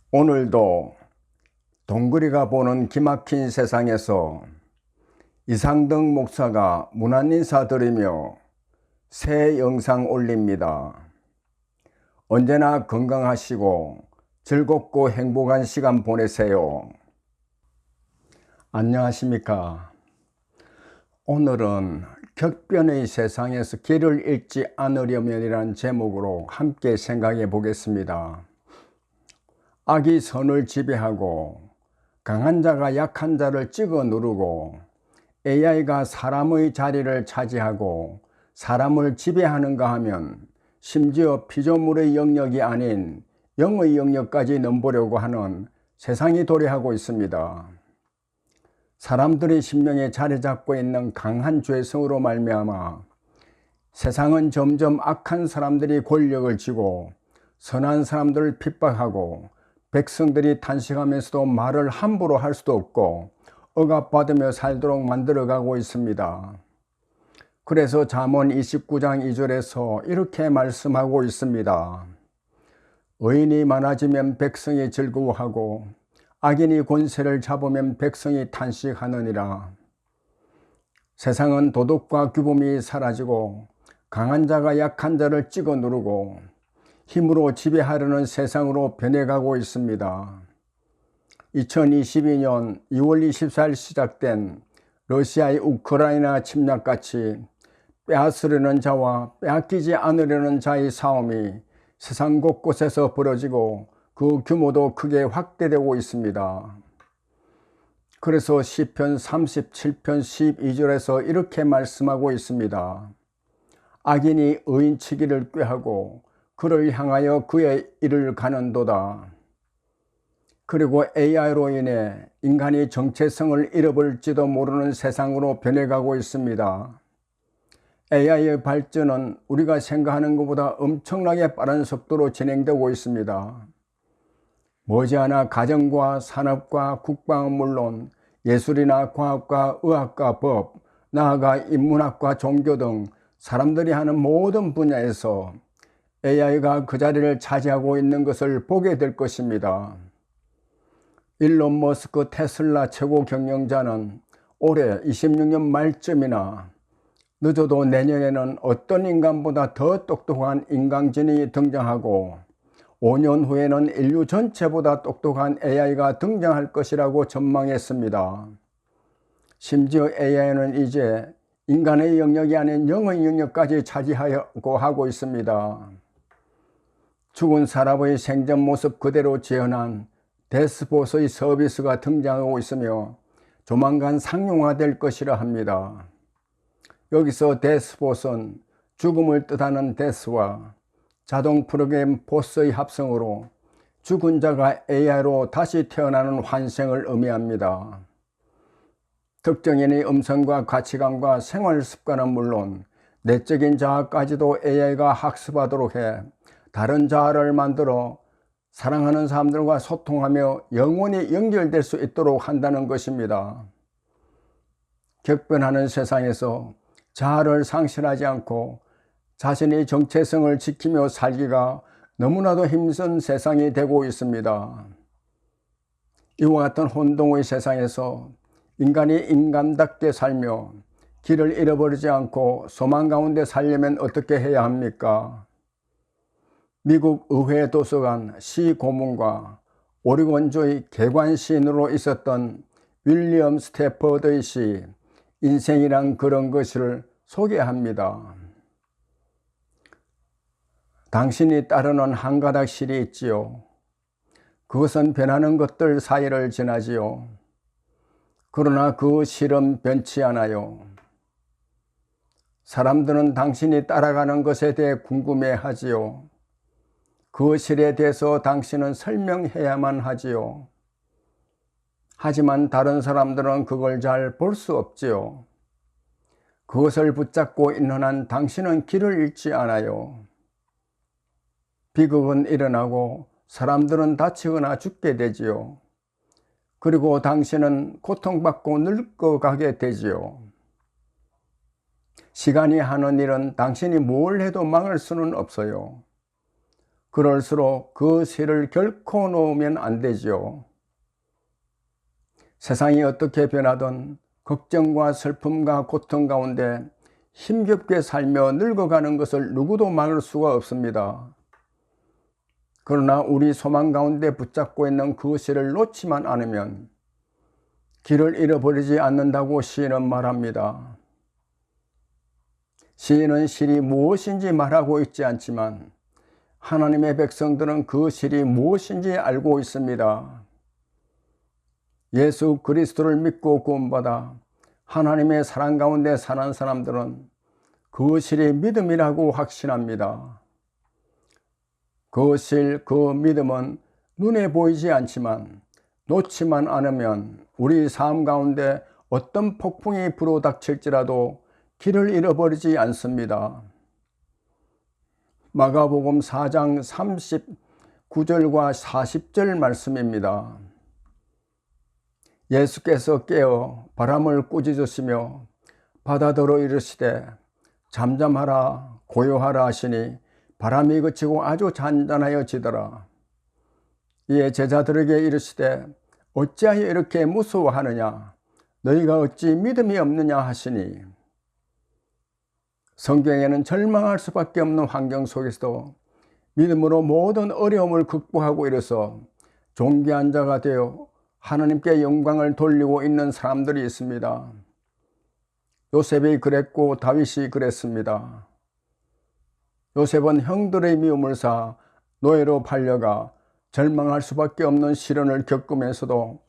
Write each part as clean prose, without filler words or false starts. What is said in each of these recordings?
오늘도 동그리가 보는 기막힌 세상에서 이상덕 목사가 문안 인사드리며 새 영상 올립니다. 언제나 건강하시고 즐겁고 행복한 시간 보내세요. 안녕하십니까. 오늘은 격변의 세상에서 길을 잃지 않으려면이라는 제목으로 함께 생각해 보겠습니다. 악이 선을 지배하고 강한 자가 약한 자를 찍어 누르고 AI가 사람의 자리를 차지하고 사람을 지배하는가 하면 심지어 피조물의 영역이 아닌 영의 영역까지 넘보려고 하는 세상이 도래하고 있습니다. 사람들의 심령에 자리 잡고 있는 강한 죄성으로 말미암아 세상은 점점 악한 사람들이 권력을 쥐고 선한 사람들을 핍박하고 백성들이 탄식하면서도 말을 함부로 할 수도 없고 억압받으며 살도록 만들어가고 있습니다. 그래서 잠언 29장 2절에서 이렇게 말씀하고 있습니다. 의인이 많아지면 백성이 즐거워하고 악인이 권세를 잡으면 백성이 탄식하느니라. 세상은 도덕과 규범이 사라지고 강한 자가 약한 자를 찍어 누르고 힘으로 지배하려는 세상으로 변해가고 있습니다. 2022년 2월 24일 시작된 러시아의 우크라이나 침략같이 빼앗으려는 자와 빼앗기지 않으려는 자의 싸움이 세상 곳곳에서 벌어지고 그 규모도 크게 확대되고 있습니다. 그래서 시편 37편 12절에서 이렇게 말씀하고 있습니다. 악인이 의인치기를 꾀하고 그를 향하여 그의 일을 가는도다. 그리고 AI로 인해 인간이 정체성을 잃어버릴지도 모르는 세상으로 변해가고 있습니다. AI의 발전은 우리가 생각하는 것보다 엄청나게 빠른 속도로 진행되고 있습니다. 머지않아 가정과 산업과 국방은 물론 예술이나 과학과 의학과 법, 나아가 인문학과 종교 등 사람들이 하는 모든 분야에서 AI가 그 자리를 차지하고 있는 것을 보게 될 것입니다. 일론 머스크 테슬라 최고 경영자는 올해 26년 말쯤이나 늦어도 내년에는 어떤 인간보다 더 똑똑한 인공지능이 등장하고 5년 후에는 인류 전체보다 똑똑한 AI가 등장할 것이라고 전망했습니다. 심지어 AI는 이제 인간의 영역이 아닌 영의 영역까지 차지하려고 하고 있습니다. 죽은 사람의 생전 모습 그대로 재현한 데스봇의 서비스가 등장하고 있으며 조만간 상용화될 것이라 합니다. 여기서 데스봇은 죽음을 뜻하는 데스와 자동 프로그램 보스의 합성으로 죽은 자가 AI로 다시 태어나는 환생을 의미합니다. 특정인의 음성과 가치관과 생활 습관은 물론 내적인 자아까지도 AI가 학습하도록 해 다른 자아를 만들어 사랑하는 사람들과 소통하며 영원히 연결될 수 있도록 한다는 것입니다. 격변하는 세상에서 자아를 상실하지 않고 자신의 정체성을 지키며 살기가 너무나도 힘든 세상이 되고 있습니다. 이와 같은 혼동의 세상에서 인간이 인간답게 살며 길을 잃어버리지 않고 소망 가운데 살려면 어떻게 해야 합니까? 미국 의회 도서관 시 고문과 오리곤주의 개관 시인으로 있었던 윌리엄 스태퍼드의 시 인생이란 그런 것을 소개합니다. 당신이 따르는 한 가닥 실이 있지요. 그것은 변하는 것들 사이를 지나지요. 그러나 그 실은 변치 않아요. 사람들은 당신이 따라가는 것에 대해 궁금해하지요. 그 실에 대해서 당신은 설명해야만 하지요. 하지만 다른 사람들은 그걸 잘 볼 수 없지요. 그것을 붙잡고 있는 한 당신은 길을 잃지 않아요. 비극은 일어나고 사람들은 다치거나 죽게 되지요. 그리고 당신은 고통받고 늙어가게 되지요. 시간이 하는 일은 당신이 뭘 해도 막을 수는 없어요. 그럴수록 그 실을 결코 놓으면 안 되지요. 세상이 어떻게 변하든 걱정과 슬픔과 고통 가운데 힘겹게 살며 늙어가는 것을 누구도 막을 수가 없습니다. 그러나 우리 소망 가운데 붙잡고 있는 그 실을 놓지만 않으면 길을 잃어버리지 않는다고 시인은 말합니다. 시인은 실이 무엇인지 말하고 있지 않지만 하나님의 백성들은 그 실이 무엇인지 알고 있습니다. 예수 그리스도를 믿고 구원받아 하나님의 사랑 가운데 사는 사람들은 그 실이 믿음이라고 확신합니다. 그 실, 그 믿음은 눈에 보이지 않지만 놓지만 않으면 우리 삶 가운데 어떤 폭풍이 불어닥칠지라도 길을 잃어버리지 않습니다. 마가복음 4장 39절과 40절 말씀입니다. 예수께서 깨어 바람을 꾸짖으시며 바다더러 이르시되 잠잠하라 고요하라 하시니 바람이 그치고 아주 잔잔하여지더라. 이에 제자들에게 이르시되 어찌하여 이렇게 무서워하느냐 너희가 어찌 믿음이 없느냐 하시니, 성경에는 절망할 수밖에 없는 환경 속에서도 믿음으로 모든 어려움을 극복하고 이래서 존귀한 자가 되어 하나님께 영광을 돌리고 있는 사람들이 있습니다. 요셉이 그랬고 다윗이 그랬습니다. 요셉은 형들의 미움을 사 노예로 팔려가 절망할 수밖에 없는 시련을 겪으면서도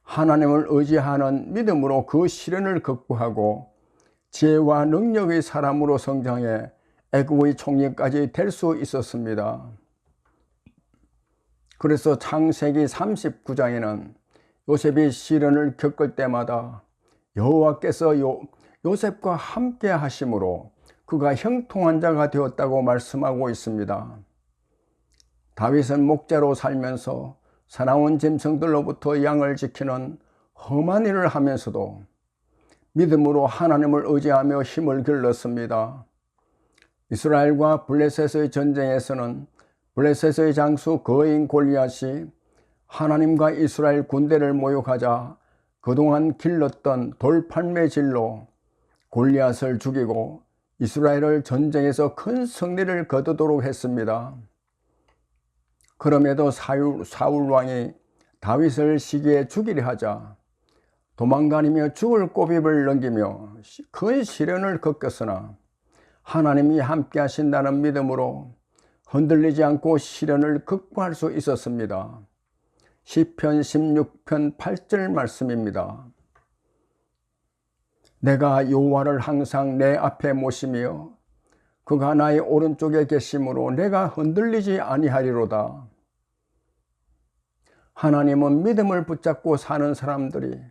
하나님을 의지하는 믿음으로 그 시련을 극복하고 지혜와 능력의 사람으로 성장해 애국의 총리까지 될 수 있었습니다. 그래서 창세기 39장에는 요셉이 시련을 겪을 때마다 여호와께서 요셉과 함께 하심으로 그가 형통한 자가 되었다고 말씀하고 있습니다. 다윗은 목자로 살면서 사나운 짐승들로부터 양을 지키는 험한 일을 하면서도 믿음으로 하나님을 의지하며 힘을 길렀습니다. 이스라엘과 블레셋의 전쟁에서는 블레셋의 장수 거인 골리앗이 하나님과 이스라엘 군대를 모욕하자 그동안 길렀던 돌팔매질로 골리앗을 죽이고 이스라엘을 전쟁에서 큰 승리를 거두도록 했습니다. 그럼에도 사울 왕이 다윗을 시기에 죽이려 하자 도망다니며 죽을 고비를 넘기며 큰 시련을 겪었으나 하나님이 함께 하신다는 믿음으로 흔들리지 않고 시련을 극복할 수 있었습니다. 시편 16편 8절 말씀입니다. 내가 여호와를 항상 내 앞에 모시며 그가 나의 오른쪽에 계심으로 내가 흔들리지 아니하리로다. 하나님은 믿음을 붙잡고 사는 사람들이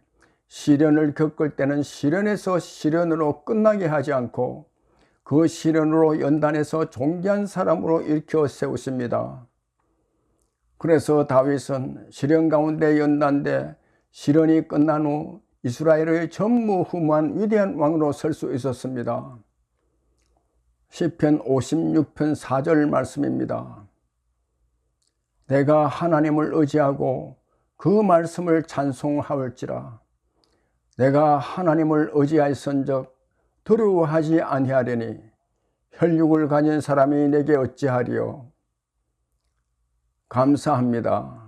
시련을 겪을 때는 시련에서 시련으로 끝나게 하지 않고 그 시련으로 연단해서 존귀한 사람으로 일으켜 세우십니다. 그래서 다윗은 시련 가운데 연단돼 시련이 끝난 후 이스라엘의 전무후무한 위대한 왕으로 설 수 있었습니다. 시편 56편 4절 말씀입니다. 내가 하나님을 의지하고 그 말씀을 찬송하올지라. 내가 하나님을 의지하였은즉 두려워하지 아니하려니 혈육을 가진 사람이 내게 어찌하리요. 감사합니다.